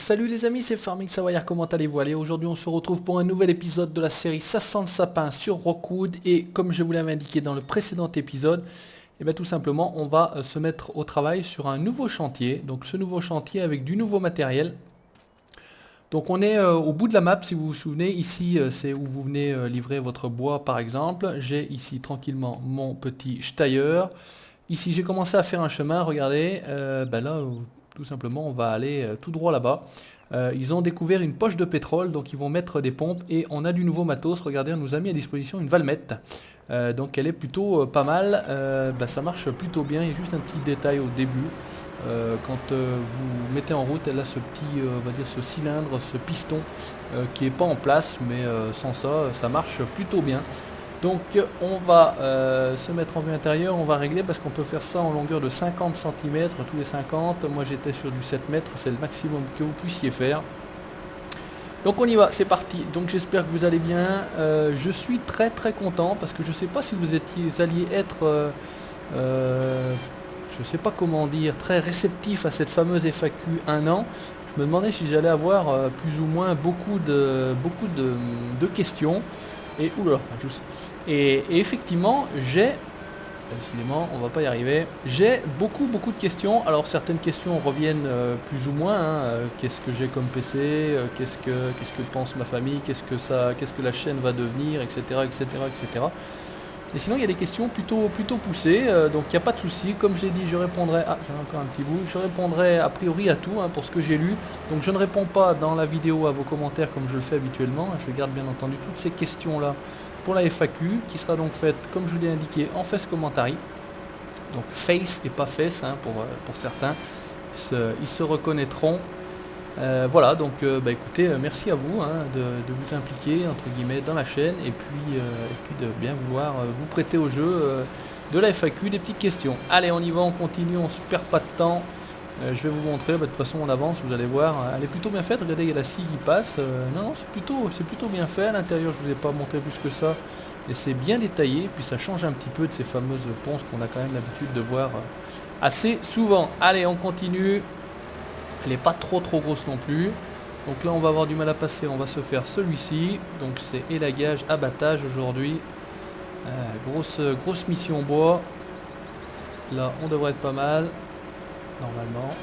Salut les amis, c'est Farming Savoyard, comment allez-vous? Allez, aujourd'hui on se retrouve pour un nouvel épisode de la série Ça sent le sapin sur Rockwood. Et comme je vous l'avais indiqué dans le précédent épisode, et bien tout simplement on va se mettre au travail sur un nouveau chantier. Donc ce nouveau chantier avec du nouveau matériel. Donc on est au bout de la map, si vous vous souvenez, ici c'est où vous venez livrer votre bois par exemple. J'ai ici tranquillement mon petit Steyr. Ici j'ai commencé à faire un chemin, regardez, là tout simplement on va aller tout droit là-bas. Ils ont découvert une poche de pétrole, donc ils vont mettre des pompes et on a du nouveau matos. Regardez, on nous a mis à disposition une valmette. Donc elle est plutôt pas mal, ça marche plutôt bien. Il y a juste un petit détail au début. Quand vous mettez en route, elle a ce petit, on va dire ce cylindre, ce piston qui est pas en place, mais sans ça, ça marche plutôt bien. Donc on va se mettre en vue intérieure, on va régler parce qu'on peut faire ça en longueur de 50 cm tous les 50. Moi j'étais sur du 7 mètres, c'est le maximum que vous puissiez faire. Donc on y va, c'est parti. Donc j'espère que vous allez bien. Je suis très content parce que je ne sais pas si vous alliez être, je ne sais pas comment dire, très réceptif à cette fameuse FAQ 1 an. Je me demandais si j'allais avoir plus ou moins beaucoup de questions. Et oula, et effectivement, décidément, on va pas y arriver. J'ai beaucoup de questions. Alors certaines questions reviennent plus ou moins. Qu'est-ce que j'ai comme PC, qu'est-ce que pense ma famille, qu'est-ce que la chaîne va devenir, etc., etc. Et sinon, il y a des questions plutôt poussées, donc il n'y a pas de souci. Comme j'ai dit, je répondrai. Ah, j'en ai encore un petit bout. Je répondrai a priori à tout pour ce que j'ai lu. Donc je ne réponds pas dans la vidéo à vos commentaires comme je le fais habituellement. Je garde bien entendu toutes ces questions-là pour la FAQ, qui sera donc faite, comme je vous l'ai indiqué, en face commentary. Donc face et pas face pour certains. Ils se reconnaîtront. Voilà, donc écoutez, merci à vous de vous impliquer entre guillemets dans la chaîne et puis de bien vouloir vous prêter au jeu de la FAQ, des petites questions. Allez, on y va, on continue, on se perd pas de temps. Je vais vous montrer, de toute façon on avance, vous allez voir, elle est plutôt bien faite. Regardez, il y a la scie qui passe. Non, c'est plutôt bien fait. À l'intérieur, je vous ai pas montré plus que ça, et c'est bien détaillé, puis ça change un petit peu de ces fameuses ponces qu'on a quand même l'habitude de voir assez souvent. Allez, on continue. Elle n'est pas trop grosse non plus. Donc là on va avoir du mal à passer, on va se faire celui-ci. Donc c'est élagage, abattage aujourd'hui. Grosse mission bois. Là on devrait être pas mal. Normalement.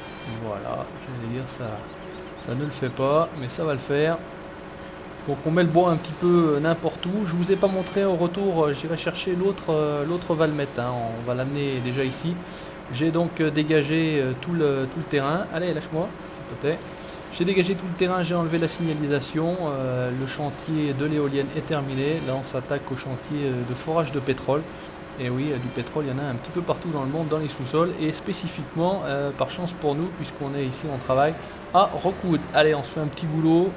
Voilà, j'allais dire ça ne le fait pas, mais ça va le faire. Donc on met le bois un petit peu n'importe où. Je vous ai pas montré au retour, j'irai chercher l'autre valmette. On va l'amener déjà ici. J'ai donc dégagé tout le terrain. Allez, lâche-moi, s'il te plaît. J'ai dégagé tout le terrain, j'ai enlevé la signalisation. Le chantier de l'éolienne est terminé. Là, on s'attaque au chantier de forage de pétrole. Et oui, du pétrole, il y en a un petit peu partout dans le monde, dans les sous-sols. Et spécifiquement, par chance pour nous, puisqu'on est ici, on travaille à Rockwood. Allez, on se fait un petit boulot.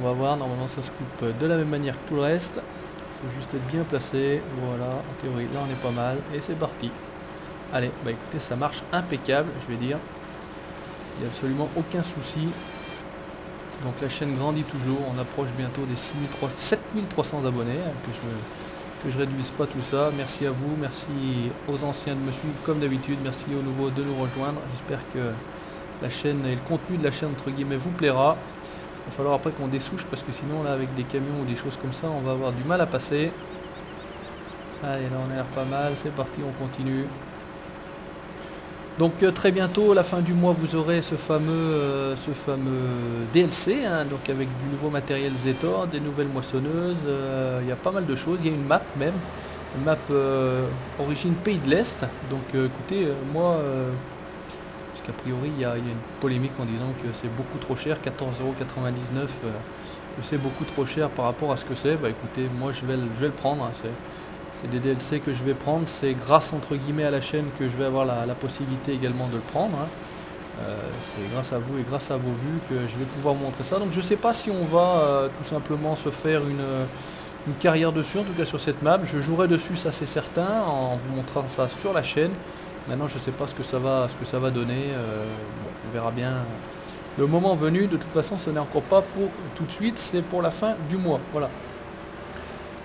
On va voir, normalement ça se coupe de la même manière que tout le reste. Il faut juste être bien placé. Voilà, en théorie, là on est pas mal. Et c'est parti. Allez, écoutez, ça marche impeccable, je vais dire. Il n'y a absolument aucun souci. Donc la chaîne grandit toujours. On approche bientôt des 7300 abonnés. Que je réduise pas tout ça. Merci à vous, merci aux anciens de me suivre comme d'habitude. Merci aux nouveaux de nous rejoindre. J'espère que la chaîne et le contenu de la chaîne entre guillemets vous plaira. Il va falloir après qu'on dessouche parce que sinon là avec des camions ou des choses comme ça on va avoir du mal à passer. Allez, là on a l'air pas mal, c'est parti, on continue. Donc très bientôt, à la fin du mois, vous aurez ce fameux DLC, donc avec du nouveau matériel Zetor, des nouvelles moissonneuses, il y a pas mal de choses, il y a une map même, une map origine Pays de l'Est. Donc écoutez, moi... parce qu'a priori il y a une polémique en disant que c'est beaucoup trop cher, 14,99 €, que c'est beaucoup trop cher par rapport à ce que c'est. Écoutez, moi je vais le prendre, c'est des DLC que je vais prendre, c'est grâce entre guillemets à la chaîne que je vais avoir la possibilité également de le prendre. C'est grâce à vous et grâce à vos vues que je vais pouvoir vous montrer ça. Donc je sais pas si on va tout simplement se faire une carrière dessus, en tout cas sur cette map. Je jouerai dessus, ça c'est certain, en vous montrant ça sur la chaîne. Maintenant je ne sais pas ce que ça va donner, on verra bien le moment venu. De toute façon ce n'est encore pas pour tout de suite, c'est pour la fin du mois, voilà.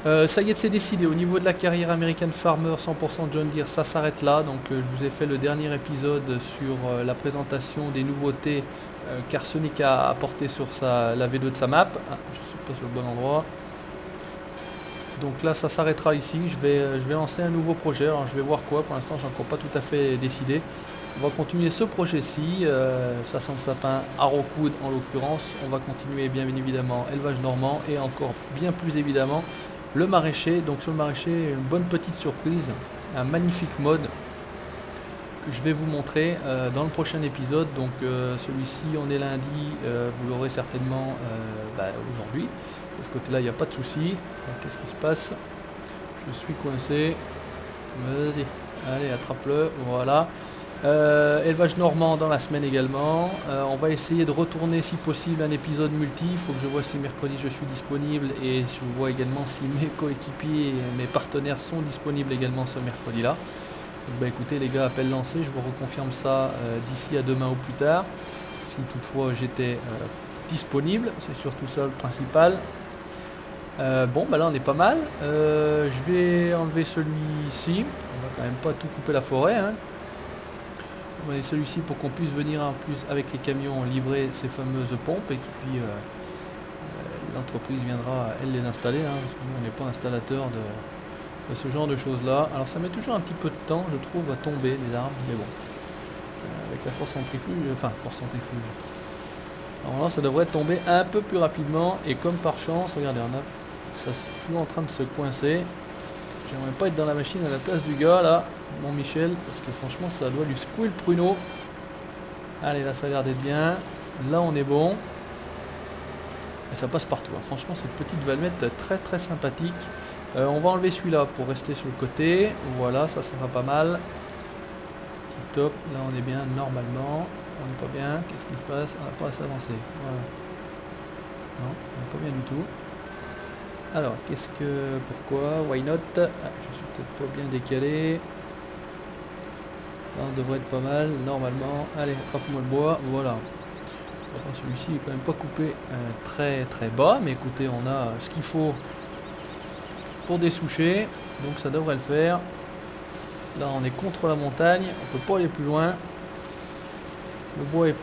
Ça y est, c'est décidé. Au niveau de la carrière American Farmer 100% John Deere, ça s'arrête là. Donc je vous ai fait le dernier épisode sur la présentation des nouveautés qu'Arsonic a apporté sur la V2 de sa map. Ah, je suis pas sur le bon endroit. Donc là, ça s'arrêtera ici. Je vais lancer un nouveau projet. Alors je vais voir quoi. Pour l'instant, j'ai encore pas tout à fait décidé. On va continuer ce projet-ci. Ça sent le sapin à Rockwood en l'occurrence. On va continuer bien évidemment élevage normand et encore bien plus évidemment le maraîcher. Donc sur le maraîcher, une bonne petite surprise, un magnifique mode que je vais vous montrer dans le prochain épisode. Donc celui-ci, on est lundi, vous l'aurez certainement aujourd'hui. De ce côté-là, il n'y a pas de souci. Qu'est-ce qui se passe? Je suis coincé. Vas-y, allez, attrape-le. Voilà. Élevage normand dans la semaine également. On va essayer de retourner si possible un épisode multi. Il faut que je vois si mercredi je suis disponible et je vois également si mes coéquipiers et mes partenaires sont disponibles également ce mercredi là. Donc bah écoutez les gars, appel lancé, je vous reconfirme ça d'ici à demain ou plus tard. Si toutefois j'étais disponible, c'est surtout ça le principal. Bon bah là on est pas mal. Je vais enlever celui-ci. On va quand même pas tout couper la forêt, hein. On va celui-ci pour qu'on puisse venir en plus avec les camions livrer ces fameuses pompes et puis l'entreprise viendra elle les installer, hein, parce que nous on n'est pas installateur de ce genre de choses là. Alors ça met toujours un petit peu de temps je trouve à tomber les arbres, mais bon, avec la force centrifuge, normalement ça devrait tomber un peu plus rapidement. Et comme par chance, regardez, on a ça toujours en train de se coincer. J'aimerais pas être dans la machine à la place du gars là, mon Michel, parce que franchement ça doit lui secouer le pruneau. Allez, là ça a l'air d'être bien. Là on est bon. Et ça passe partout, hein. Franchement cette petite valmette très très sympathique. On va enlever celui-là pour rester sur le côté. Voilà, ça sera pas mal. Tip top, là on est bien normalement. On n'est pas bien, qu'est-ce qui se passe? On n'a pas assez avancé. Voilà. Non, on n'est pas bien du tout. Alors, pourquoi? Why not? Ah, je suis peut-être pas bien décalé. Là, on devrait être pas mal, normalement. Allez, attrape-moi le bois, voilà. Celui-ci est quand même pas coupé très très bas, mais écoutez, on a ce qu'il faut pour dessoucher, donc ça devrait le faire. Là, on est contre la montagne, on peut pas aller plus loin. Le bois est,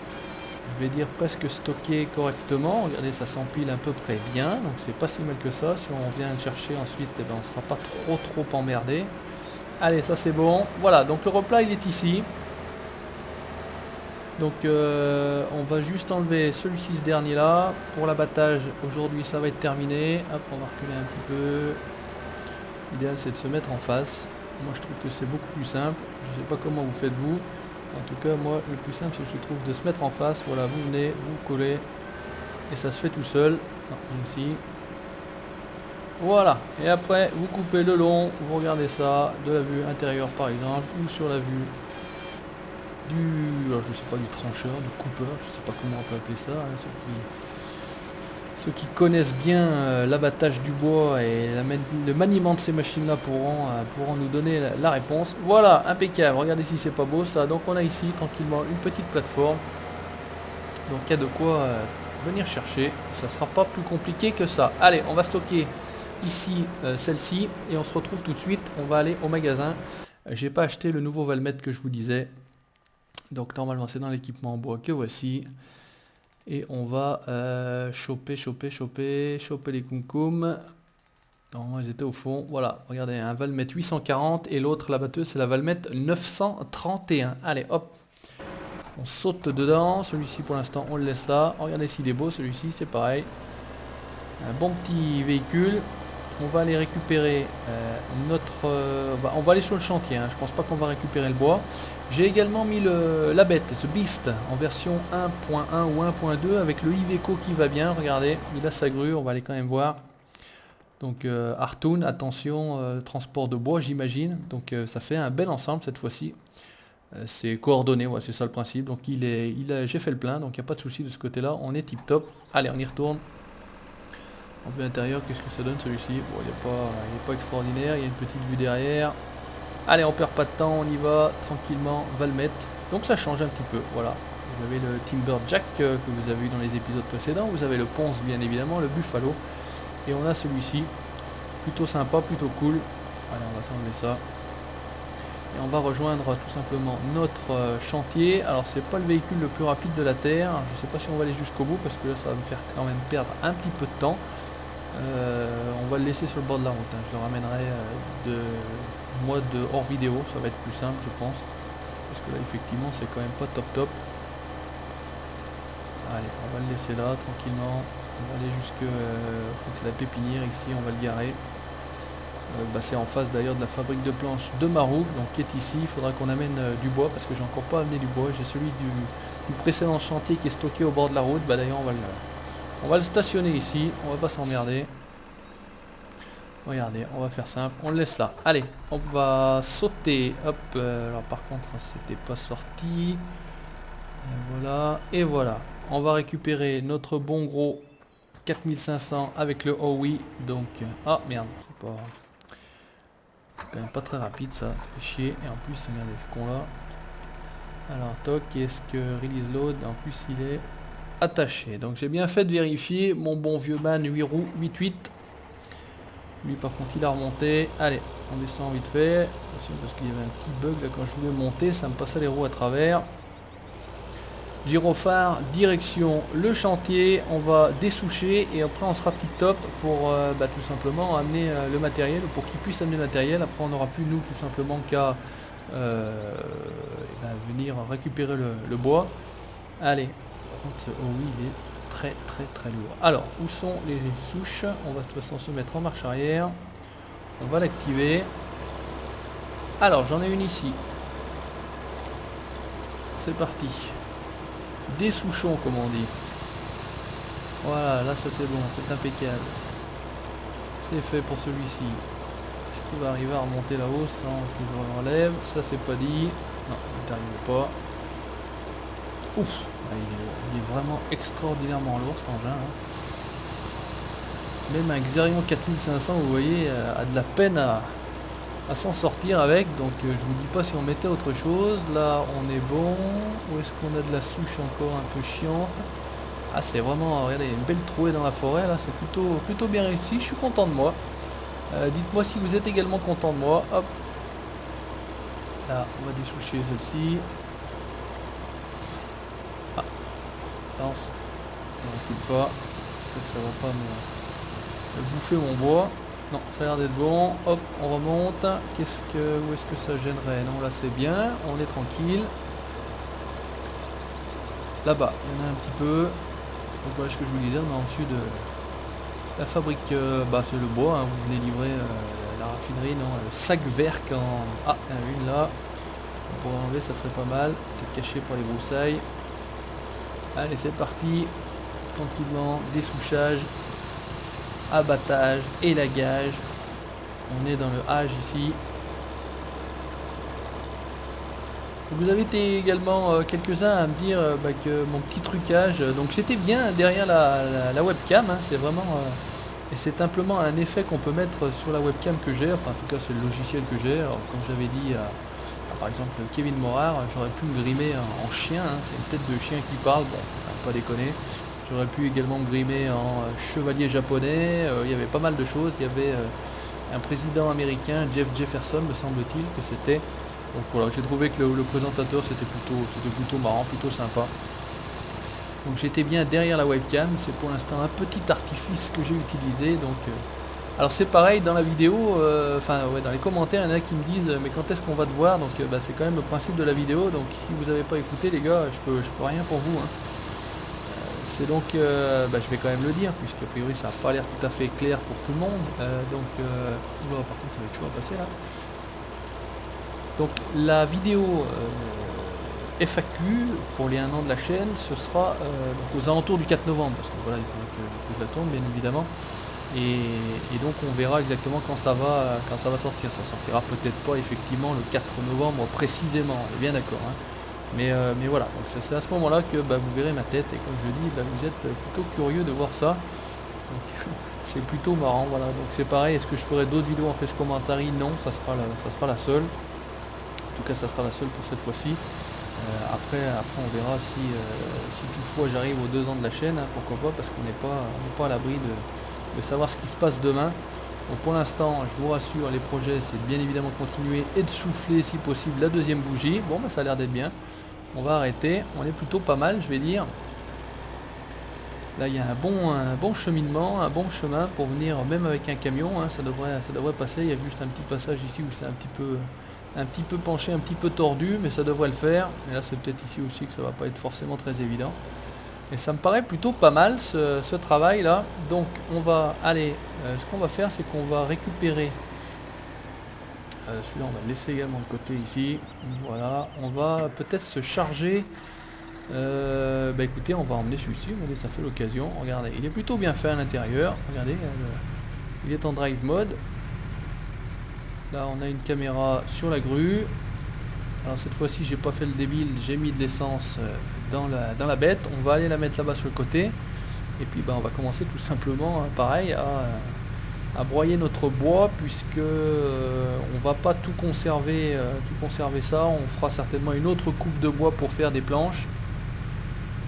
je vais dire, presque stocké correctement. Regardez, ça s'empile à peu près bien, donc c'est pas si mal que ça. Si on vient le chercher ensuite, eh ben, on sera pas trop emmerdé. Allez, ça c'est bon. Voilà, donc le replat il est ici. Donc on va juste enlever celui-ci, ce dernier là. Pour l'abattage, aujourd'hui ça va être terminé. Hop, on va reculer un petit peu. L'idéal c'est de se mettre en face. Moi je trouve que c'est beaucoup plus simple. Je sais pas comment vous faites vous. En tout cas moi le plus simple c'est que je trouve de se mettre en face. Voilà, vous venez, vous collez. Et ça se fait tout seul. Non, ici. Voilà. Et après vous coupez le long. Vous regardez ça de la vue intérieure par exemple. Ou sur la vue alors je sais pas, du trancheur, du coupeur, je sais pas comment on peut appeler ça, hein, ceux qui connaissent bien l'abattage du bois et le maniement de ces machines là pourront nous donner la réponse. Voilà, impeccable, regardez si c'est pas beau ça. Donc on a ici tranquillement une petite plateforme, donc il y a de quoi venir chercher, ça sera pas plus compliqué que ça. Allez, on va stocker ici celle-ci et on se retrouve tout de suite. On va aller au magasin. J'ai pas acheté le nouveau valmètre que je vous disais. Donc normalement c'est dans l'équipement en bois que voici. Et on va choper les kumkum. Normalement ils étaient au fond. Voilà, regardez, un valmètre 840 et l'autre, la batteuse, c'est la valmètre 931. Allez hop, on saute dedans. Celui-ci pour l'instant on le laisse là. Regardez s'il est beau, celui-ci c'est pareil. Un bon petit véhicule. On va aller récupérer on va aller sur le chantier, hein. Je pense pas qu'on va récupérer le bois. J'ai également mis la bête, The Beast, en version 1.1 ou 1.2 avec le Iveco qui va bien. Regardez, il a sa grue, on va aller quand même voir. Donc Artoon, attention, transport de bois j'imagine. Donc ça fait un bel ensemble cette fois-ci. C'est coordonné, ouais, c'est ça le principe. Donc j'ai fait le plein, donc il n'y a pas de souci de ce côté-là. On est tip top. Allez, on y retourne. En vue intérieure, qu'est-ce que ça donne celui-ci? Bon, il n'est pas extraordinaire, il y a une petite vue derrière. Allez, on perd pas de temps, on y va tranquillement, va le mettre. Donc ça change un petit peu, voilà. Vous avez le Timber Jack que vous avez eu dans les épisodes précédents, vous avez le Ponce bien évidemment, le Buffalo. Et on a celui-ci, plutôt sympa, plutôt cool. Allez, on va s'enlever ça. Et on va rejoindre tout simplement notre chantier. Alors c'est pas le véhicule le plus rapide de la Terre. Je sais pas si on va aller jusqu'au bout parce que là ça va me faire quand même perdre un petit peu de temps. On va le laisser sur le bord de la route. Je le ramènerai de mode hors vidéo. Ça va être plus simple je pense. Parce que là effectivement c'est quand même pas top top. Allez, on va le laisser là tranquillement. On va aller jusque c'est la pépinière ici, on va le garer. C'est en face d'ailleurs de la fabrique de planches de Marouk, donc qui est ici. Il faudra qu'on amène du bois parce que j'ai encore pas amené du bois. J'ai celui du précédent chantier qui est stocké au bord de la route. D'ailleurs on va le stationner ici, on va pas s'emmerder. Regardez, on va faire simple, on le laisse là. Allez, on va sauter. Hop, alors par contre c'était pas sorti. Et voilà, et voilà. On va récupérer notre bon gros 4500 avec le OWI. Donc, ah merde, c'est pas... quand même pas très rapide ça, ça fait chier. Et en plus, regardez ce con là. Alors, toc, est-ce que release load, en plus il est attaché. Donc j'ai bien fait de vérifier mon bon vieux man 8 roues, 8-8. Lui par contre il a remonté. Allez, on descend vite fait. Attention parce qu'il y avait un petit bug là quand je voulais monter, ça me passait les roues à travers. Gyrophare, direction le chantier, on va dessoucher et après on sera tip top pour tout simplement amener le matériel, pour qu'il puisse amener le matériel. Après on n'aura plus nous tout simplement qu'à venir récupérer le bois. Allez, par contre ce oui il est très lourd. Alors où sont les souches? On va de toute façon se mettre en marche arrière, on va l'activer. Alors j'en ai une ici, c'est parti. Des souchons comme on dit. Voilà, là ça c'est bon, c'est impeccable. C'est fait pour celui-ci. Est-ce qu'il va arriver à remonter là-haut sans que je l'enlève? Ça c'est pas dit. Non, il n'arrive pas. Ouf, il est vraiment extraordinairement lourd cet engin. Même un Xerion 4500, vous voyez, a de la peine à s'en sortir avec. Donc je vous dis pas si on mettait autre chose. Là on est bon. Où est-ce qu'on a de la souche encore un peu chiante? Ah c'est vraiment, regardez, une belle trouée dans la forêt là, c'est plutôt bien réussi. Je suis content de moi. Dites-moi si vous êtes également content de moi. Hop. Là on va dessoucher celle-ci. Ah, lance. Ne recule pas. J'espère que ça va pas me bouffer mon bois. Non, ça a l'air d'être bon. Hop, on remonte. Où est-ce que ça gênerait? Non, là c'est bien. On est tranquille. Là-bas, il y en a un petit peu. Donc voilà ce que je vous disais. On est en dessus de la fabrique. C'est le bois. Vous venez livrer la raffinerie. Non, le sac vert en... Ah, il y en a une là. On pourrait enlever, ça serait pas mal. Peut-être caché par les broussailles. Allez, c'est parti. Tranquillement, dessouchage. Abattage, élagage. On est dans le âge ici. Vous avez été également quelques-uns à me dire que mon petit trucage, donc j'étais bien derrière la webcam, c'est vraiment et c'est simplement un effet qu'on peut mettre sur la webcam que j'ai, enfin en tout cas c'est le logiciel que j'ai. Alors comme j'avais dit à, par exemple Kevin Morard, j'aurais pu me grimer en chien, c'est une tête de chien qui parle, bon, pas déconner. J'aurais pu également me grimer en chevalier japonais, il y avait pas mal de choses, il y avait un président américain, Jeff Jefferson me semble-t-il que c'était. Donc voilà, j'ai trouvé que le présentateur c'était plutôt marrant, plutôt sympa. Donc j'étais bien derrière la webcam, c'est pour l'instant un petit artifice que j'ai utilisé. Donc, alors c'est pareil dans la vidéo, dans les commentaires, il y en a qui me disent mais quand est-ce qu'on va te voir? Donc c'est quand même le principe de la vidéo, donc si vous n'avez pas écouté les gars, je peux rien pour vous. C'est donc, je vais quand même le dire, puisque a priori ça n'a pas l'air tout à fait clair pour tout le monde. Oula, par contre ça va être chaud à passer là. Donc la vidéo FAQ pour les 1 an de la chaîne, ce sera donc aux alentours du 4 novembre, parce que voilà, il faudra que je la tourne bien évidemment. Et donc on verra exactement quand ça va sortir. Ça sortira peut-être pas effectivement le 4 novembre précisément, on est bien d'accord. Mais voilà, donc c'est à ce moment-là que vous verrez ma tête, et comme je dis, vous êtes plutôt curieux de voir ça. Donc c'est plutôt marrant, voilà. Donc c'est pareil, est-ce que je ferai d'autres vidéos en face commentary? Non, ça sera la seule. En tout cas ça sera la seule pour cette fois-ci. Après on verra si toutefois j'arrive aux 2 ans de la chaîne, pourquoi pas, parce qu'on n'est pas à l'abri de savoir ce qui se passe demain. Donc pour l'instant, je vous rassure, les projets, c'est bien évidemment de continuer et de souffler si possible la deuxième bougie. Bon, bah, ça a l'air d'être bien. On va arrêter. On est plutôt pas mal, je vais dire. Là, il y a un bon cheminement, un bon chemin pour venir, même avec un camion, hein, ça devrait passer. Il y a juste un petit passage ici où c'est un petit peu penché, un petit peu tordu, mais ça devrait le faire. Et là, c'est peut-être ici aussi que ça va pas être forcément très évident. Et ça me paraît plutôt pas mal ce travail là. Donc on va aller, ce qu'on va faire, c'est qu'on va récupérer celui-là, on va le laisser également de côté ici. Voilà, on va peut-être se charger. Bah écoutez, on va emmener celui-ci, regardez, ça fait l'occasion. Regardez, il est plutôt bien fait à l'intérieur. Regardez, il est en drive mode. Là, on a une caméra sur la grue. Alors cette fois-ci, j'ai pas fait le débile, j'ai mis de l'essence dans la bête. On va aller la mettre là-bas sur le côté. Et puis bah, on va commencer tout simplement, hein, pareil, à broyer notre bois, puisque on va pas tout conserver ça. On fera certainement une autre coupe de bois pour faire des planches.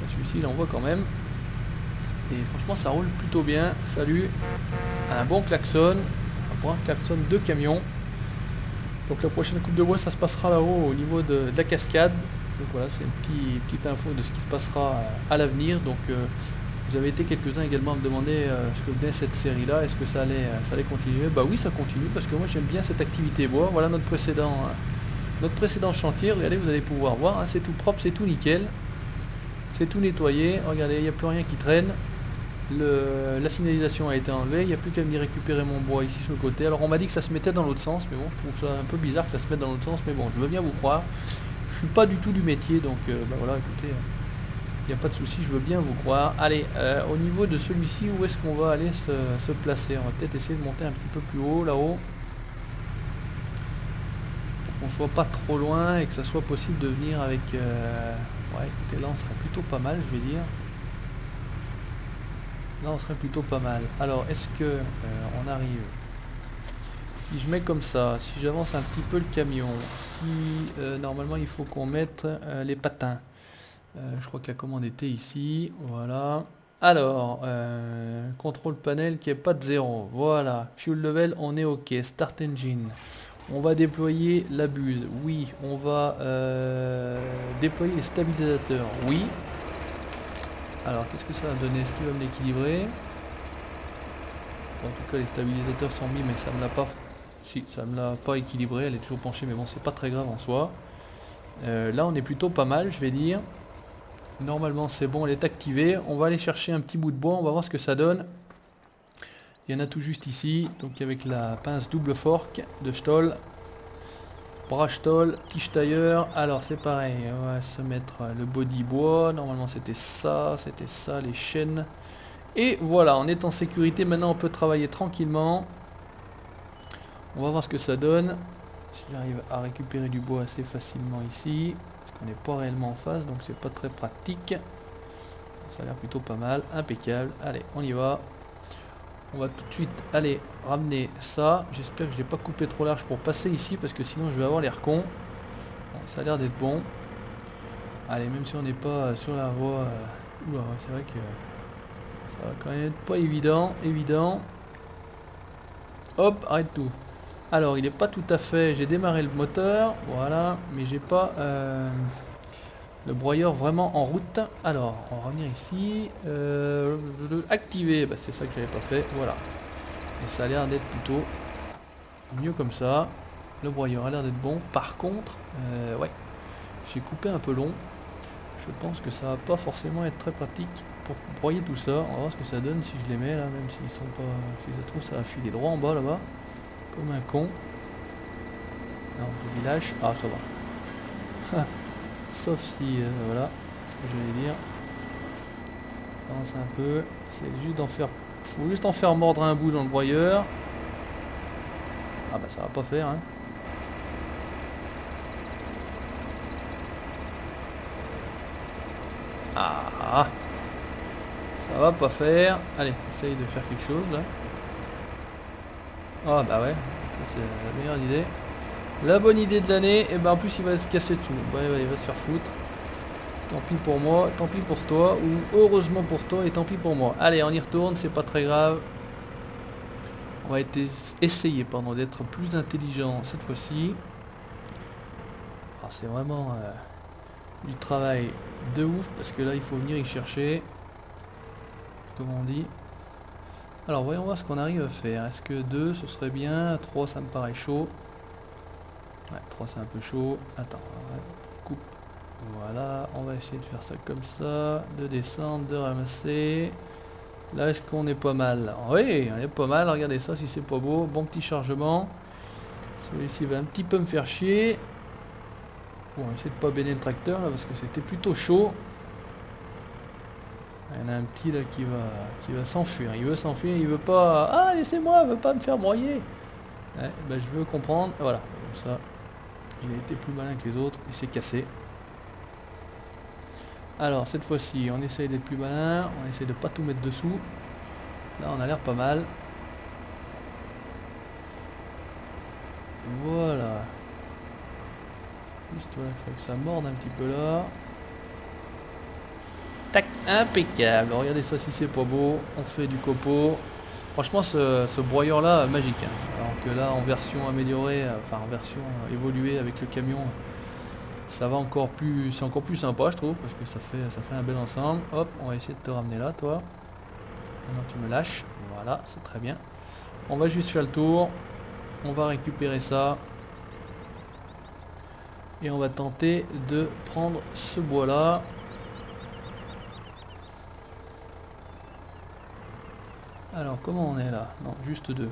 Celui-ci il envoie quand même. Et franchement ça roule plutôt bien. Salut. Un bon klaxon. Un bon klaxon de camion. Donc la prochaine coupe de bois ça se passera là-haut au niveau de la cascade. Donc voilà, c'est une petite info de ce qui se passera à l'avenir. Donc vous avez été quelques-uns également à me demander ce que venait cette série là. Est-ce que ça allait continuer? Bah oui, ça continue parce que moi j'aime bien cette activité bois. Voilà notre précédent chantier. Regardez, vous allez pouvoir voir, hein, c'est tout propre, c'est tout nickel. C'est tout nettoyé, regardez, il n'y a plus rien qui traîne. La signalisation a été enlevée, il n'y a plus qu'à venir récupérer mon bois ici sur le côté. Alors on m'a dit que ça se mettait dans l'autre sens, mais bon, je trouve ça un peu bizarre que ça se mette dans l'autre sens, mais bon, je veux bien vous croire. Je suis pas du tout du métier, donc bah voilà, écoutez, il n'y a pas de souci, je veux bien vous croire. Allez, au niveau de celui-ci, où est-ce qu'on va aller se placer? On va peut-être essayer de monter un petit peu plus haut, là-haut. Pour qu'on soit pas trop loin et que ça soit possible de venir avec... ouais, écoutez, là on serait plutôt pas mal, je vais dire. Là on serait plutôt pas mal. Alors, est-ce que on arrive? Si je mets comme ça, si j'avance un petit peu le camion, si normalement il faut qu'on mette les patins. Je crois que la commande était ici, voilà. Alors, contrôle panel qui est pas de 0, voilà. Fuel level, on est ok. Start engine. On va déployer la buse, oui. On va déployer les stabilisateurs, oui. Alors, qu'est-ce que ça va me donner? Est-ce qu'il va me l'équilibrer? En tout cas, les stabilisateurs sont mis, mais ça me l'a pas... Si, ça me l'a pas équilibré, elle est toujours penchée, mais bon, c'est pas très grave en soi. Là, on est plutôt pas mal, je vais dire. Normalement, c'est bon, elle est activée. On va aller chercher un petit bout de bois, on va voir ce que ça donne. Il y en a tout juste ici, donc avec la pince double fork de Stoll. Brashtoll, tige tailleur. Alors c'est pareil, on va se mettre le body bois. Normalement c'était ça, les chaînes. Et voilà, on est en sécurité. Maintenant on peut travailler tranquillement. On va voir ce que ça donne. Si j'arrive à récupérer du bois assez facilement ici. Parce qu'on n'est pas réellement en face, donc c'est pas très pratique. Ça a l'air plutôt pas mal, impeccable. Allez, on y va. On va tout de suite aller ramener ça. J'espère que je n'ai pas coupé trop large pour passer ici, parce que sinon je vais avoir l'air con. Bon, ça a l'air d'être bon. Allez, même si on n'est pas sur la voie... Oula, c'est vrai que ça va quand même être pas évident. Hop, arrête tout. Alors, il n'est pas tout à fait... J'ai démarré le moteur, voilà, mais j'ai pas... le broyeur vraiment en route. Alors, on va revenir ici. Activer, bah, c'est ça que j'avais pas fait. Voilà. Et ça a l'air d'être plutôt mieux comme ça. Le broyeur a l'air d'être bon. Par contre, ouais, j'ai coupé un peu long. Je pense que ça va pas forcément être très pratique pour broyer tout ça. On va voir ce que ça donne si je les mets là, même s'ils sont pas. Si ça se trouve, ça va filer droit en bas là-bas. Comme un con. Non, je dis lâche. Ah, ça va. Sauf si, voilà, ce que je vais dire. Avance un peu. C'est juste d'en faire... Faut juste en faire mordre un bout dans le broyeur. Ah bah ça va pas faire, hein. Ah, ça va pas faire. Allez, essaye de faire quelque chose là. Ah bah ouais, ça c'est la meilleure idée. La bonne idée de l'année, et ben en plus il va se casser tout. Bah ouais, il va se faire foutre. Tant pis pour moi, tant pis pour toi, ou heureusement pour toi et tant pis pour moi. Allez, on y retourne, c'est pas très grave. On va essayer d'être plus intelligent cette fois-ci. Alors c'est vraiment du travail de ouf parce que là il faut venir y chercher. Comme on dit. Alors voyons voir ce qu'on arrive à faire. Est-ce que 2 ce serait bien? 3 ça me paraît chaud. Ouais, 3 c'est un peu chaud. Attends, coupe. Voilà, on va essayer de faire ça comme ça. De descendre, de ramasser. Là est-ce qu'on est pas mal? Oui, on est pas mal. Regardez ça si c'est pas beau. Bon petit chargement. Celui-ci va un petit peu me faire chier. Bon, on va essayer de pas baigner le tracteur là parce que c'était plutôt chaud. Il y en a un petit là qui va s'enfuir. Il veut s'enfuir, il veut pas. Ah laissez-moi, il veut pas me faire broyer. Ouais, bah, je veux comprendre. Voilà, comme ça. Il a été plus malin que les autres, il s'est cassé. Alors cette fois-ci, on essaye d'être plus malin, on essaye de pas tout mettre dessous. Là on a l'air pas mal. Voilà. Juste voilà, il faut que ça morde un petit peu là. Tac, impeccable. Regardez ça si c'est pas beau. On fait du copeau. Franchement ce broyeur là magique. Hein. Alors que là en version améliorée, enfin en version évoluée avec le camion. Ça va encore plus, c'est encore plus sympa je trouve parce que ça fait un bel ensemble. Hop, on va essayer de te ramener là toi. Maintenant tu me lâches, voilà, c'est très bien. On va juste faire le tour, on va récupérer ça. Et on va tenter de prendre ce bois là. Alors comment on est là? Non, juste 2.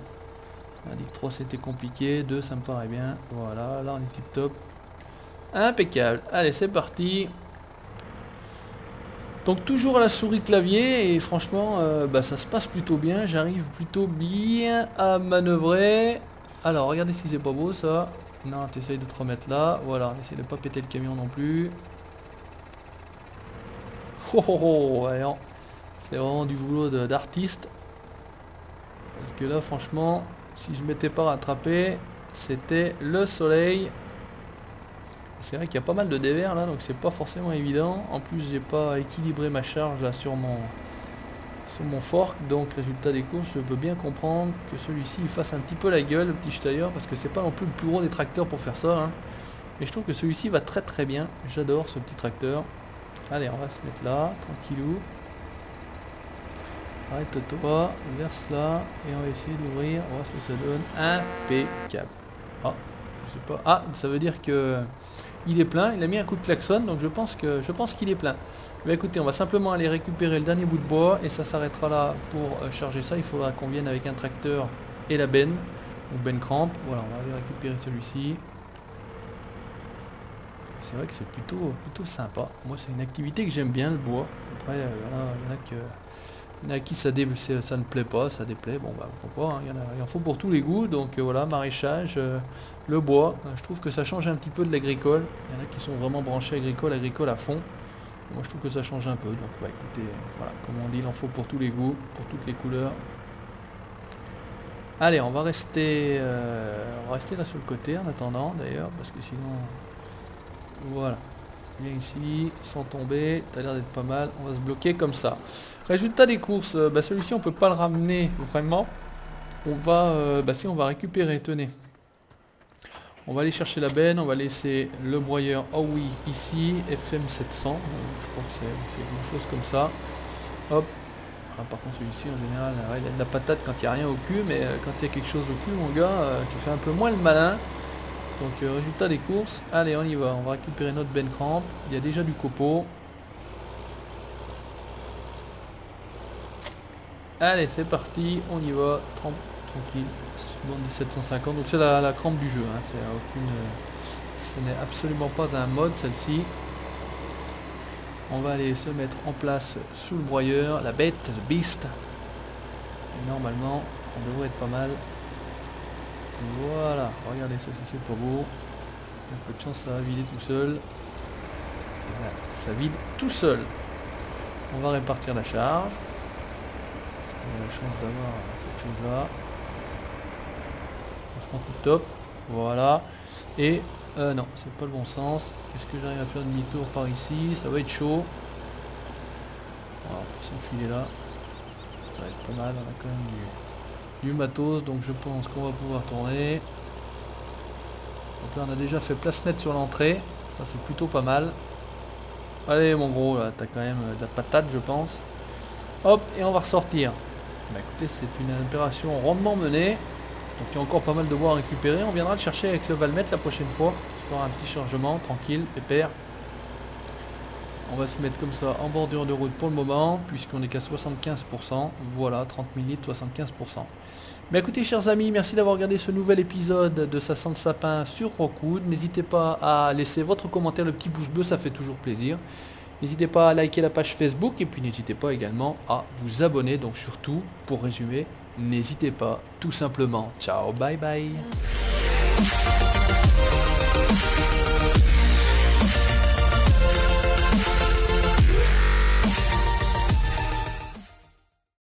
On a dit que 3 c'était compliqué, 2 ça me paraît bien. Voilà, là on est tip top. Impeccable. Allez, c'est parti. Donc toujours à la souris clavier et franchement, ça se passe plutôt bien. J'arrive plutôt bien à manœuvrer. Alors, regardez si c'est pas beau ça. Non, tu essayes de te remettre là. Voilà, on essaye de pas péter le camion non plus. Oh oh oh, voyons. C'est vraiment du boulot d'artiste. Parce que là, franchement, si je m'étais pas rattrapé, c'était le soleil. C'est vrai qu'il y a pas mal de dévers là, donc c'est pas forcément évident. En plus, j'ai pas équilibré ma charge là sur mon fork, donc résultat des courses, je peux bien comprendre que celui-ci il fasse un petit peu la gueule, le petit Steyr, parce que c'est pas non plus le plus gros des tracteurs pour faire ça. Hein. Mais je trouve que celui-ci va très très bien. J'adore ce petit tracteur. Allez, on va se mettre là, tranquillou. Arrête-toi, verse là, et on va essayer d'ouvrir, on va voir ce que ça donne. Impeccable. Ah, je sais pas. Ah, ça veut dire que il est plein, il a mis un coup de klaxon, donc je pense qu'il est plein. Mais écoutez, on va simplement aller récupérer le dernier bout de bois et ça s'arrêtera là pour charger ça. Il faudra qu'on vienne avec un tracteur et la benne, ou benne crampe. Voilà, on va aller récupérer celui-ci. C'est vrai que c'est plutôt sympa. Moi, c'est une activité que j'aime bien, le bois. Après, il y en a à qui ça ne plaît pas, ça déplaît. Bon, bah pourquoi pas, hein, il en faut pour tous les goûts. Donc voilà, maraîchage, le bois. Je trouve que ça change un petit peu de l'agricole. Il y en a qui sont vraiment branchés agricole à fond. Moi, je trouve que ça change un peu. Donc, bah écoutez, voilà, comme on dit, il en faut pour tous les goûts, pour toutes les couleurs. Allez, on va rester là sur le côté en attendant, d'ailleurs, parce que sinon, voilà. Viens ici, sans tomber, t'as l'air d'être pas mal, on va se bloquer comme ça. Résultat des courses, celui-ci on peut pas le ramener vraiment. On va, on va récupérer, tenez. On va aller chercher la benne, on va laisser le broyeur, oh oui, ici, FM 700, donc, je crois que c'est quelque chose comme ça. Hop. Ah, par contre celui-ci en général, il a de la patate quand il n'y a rien au cul, mais quand il y a quelque chose au cul, mon gars, tu fais un peu moins le malin. Donc résultat des courses, allez on y va, on va récupérer notre benne crampe, il y a déjà du copeau. Allez c'est parti, on y va, tranquille, bon 1750, donc c'est la crampe du jeu, hein. Ce n'est absolument pas un mode celle-ci. On va aller se mettre en place sous le broyeur, la bête, the beast. Et normalement on devrait être pas mal. Voilà, regardez ça si c'est pas beau. Un peu de chance ça va vider tout seul. Et voilà, ça vide tout seul. On va répartir la charge. On a la chance d'avoir cette chose là. Franchement tout top. Voilà. Et non, c'est pas le bon sens. Est-ce que j'arrive à faire demi-tour par ici? Ça va être chaud. Alors pour s'enfiler là, ça va être pas mal. On a quand même du matos, donc je pense qu'on va pouvoir tourner. Donc là on a déjà fait place nette sur l'entrée, ça c'est plutôt pas mal. Allez mon gros, là t'as quand même de la patate je pense. Hop, et on va ressortir. Bah écoutez, c'est une opération rondement menée. Donc il y a encore pas mal de bois à récupérer. On viendra le chercher avec le Valmet la prochaine fois. On fera un petit chargement, tranquille, pépère. On va se mettre comme ça en bordure de route pour le moment, puisqu'on est qu'à 75%. Voilà, 30 minutes, 75%. Mais écoutez, chers amis, merci d'avoir regardé ce nouvel épisode de Ça sent le sapin sur Roku. N'hésitez pas à laisser votre commentaire, le petit pouce bleu, ça fait toujours plaisir. N'hésitez pas à liker la page Facebook et puis n'hésitez pas également à vous abonner. Donc surtout, pour résumer, n'hésitez pas, tout simplement. Ciao, bye bye.